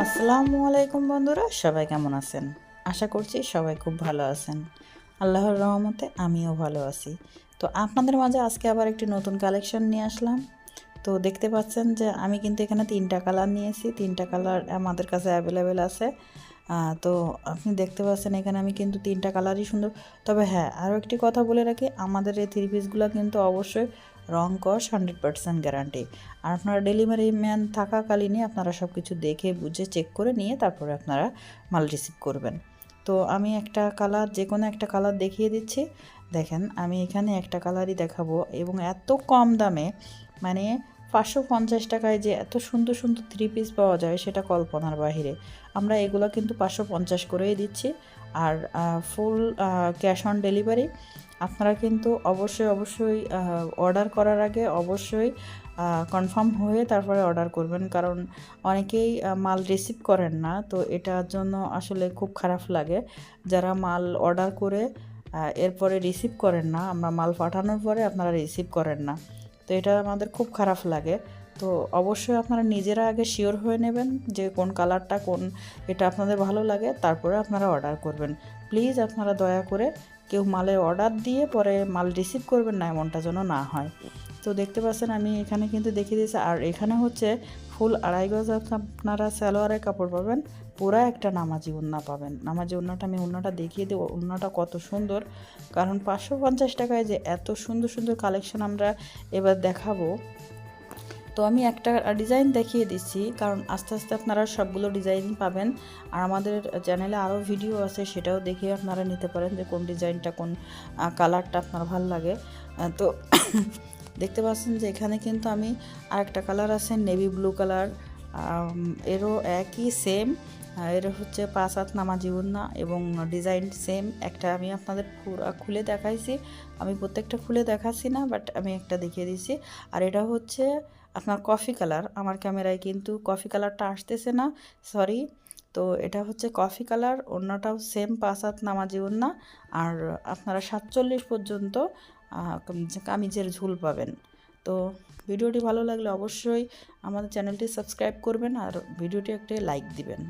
আসসালামু আলাইকুম বন্ধুরা, সবাই কেমন আছেন? আশা করছি সবাই খুব ভালো আছেন। আল্লাহর রহমতে আমিও ভালো আছি। তো আপনাদের মাঝে আজকে আবার একটি নতুন কালেকশন নিয়ে আসলাম। তো দেখতে পাচ্ছেন যে আমি কিন্তু এখানে 3টা কালার নিয়েছি। 3টা কালার আমাদের কাছে অ্যাভেলেবেল আছে। তো আপনি দেখতে পাচ্ছেন এখানে আমি কিন্তু 3টা কালারই সুন্দর। তবে হ্যাঁ, আরও একটি কথা বলে রাখি, আমাদের এই থ্রি পিসগুলো কিন্তু অবশ্যই রং কস 100% গ্যারান্টি। আর আপনারা ডেলিভারি ম্যান থাকাকালীনই আপনারা সব কিছু দেখে বুঝে চেক করে নিয়ে তারপরে আপনারা মাল রিসিভ করবেন। তো আমি একটা কালার, যে কোনো একটা কালার দেখিয়ে দিচ্ছি। দেখেন, আমি এখানে একটা কালারই দেখাবো এবং এত কম দামে, মানে 550 টাকায় যে এত সুন্দর সুন্দর থ্রি পিস পাওয়া যায় সেটা কল্পনার বাহিরে। আমরা এগুলো কিন্তু 550 করেই দিচ্ছি। আর ফুল ক্যাশ অন ডেলিভারি। আপনারা কিন্তু অবশ্যই অর্ডার করার আগে অবশ্যই কনফার্ম হয়ে তারপরে অর্ডার করবেন, কারণ অনেকেই মাল রিসিভ করেন না। তো এটার জন্য আসলে খুব খারাপ লাগে যারা মাল অর্ডার করে এরপরে রিসিভ করেন না, আমরা মাল পাঠানোর পরে আপনারা রিসিভ করেন না। তো এটা আমাদের খুব খারাপ লাগে। তো অবশ্যই আপনারা নিজেরা আগে শিওর হয়ে নেবেন যে কোন কালারটা, কোন এটা আপনাদের ভালো লাগে, তারপরে আপনারা অর্ডার করবেন। প্লিজ আপনারা দয়া করে কেউ মালের অর্ডার দিয়ে পরে মাল রিসিভ করবেন না, এমনটা যেন না হয়। তো দেখতে পাচ্ছেন আমি এখানে কিন্তু দেখিয়ে দিয়েছি। আর এখানে হচ্ছে ফুল 2.5 গজ আপনারা সালোয়ারের কাপড় পাবেন, পুরা একটা নামাজি ওড়না পাবেন। নামাজি ওড়নাটা আমি ওড়নাটা দেখিয়ে দিই, ওড়নাটা কত সুন্দর। কারণ 550 টাকায় যে এত সুন্দর সুন্দর কালেকশন আমরা এবার দেখাবো। তো আমি একটা ডিজাইন দেখিয়ে দিচ্ছি, কারণ আস্তে আস্তে আপনারা সবগুলো ডিজাইন পাবেন। আর আমাদের চ্যানেলে আরও ভিডিও আছে, সেটাও দেখে আপনারা নিতে পারেন যে কোন ডিজাইনটা, কোন কালারটা আপনার ভালো লাগে। তো দেখতে পাচ্ছেন যে এখানে কিন্তু আমি আরেকটা কালার আছে, নেভি ব্লু কালার। এরও একই সেম, এর হচ্ছে 5 হাত নামাজি ওড়না এবং ডিজাইন সেম। একটা আমি আপনাদের পুরো খুলে দেখাইছি, আমি প্রত্যেকটা খুলে দেখাচ্ছি না, বাট আমি একটা দেখিয়ে দিচ্ছি। আর এটা হচ্ছে আপনার কফি কালার। আমার ক্যামেরায় কিন্তু কফি কালারটা আসতেছে না, সরি। তো এটা হচ্ছে কফি কালার, ওড়নাটাও সেম 5 হাত নামাজি ওড়না। আর আপনারা 47 পর্যন্ত কামিজের ঝুল পাবেন। তো ভিডিওটি ভালো লাগলে অবশ্যই আমাদের চ্যানেলটি সাবস্ক্রাইব করবেন আর ভিডিওটি একটা লাইক দিবেন।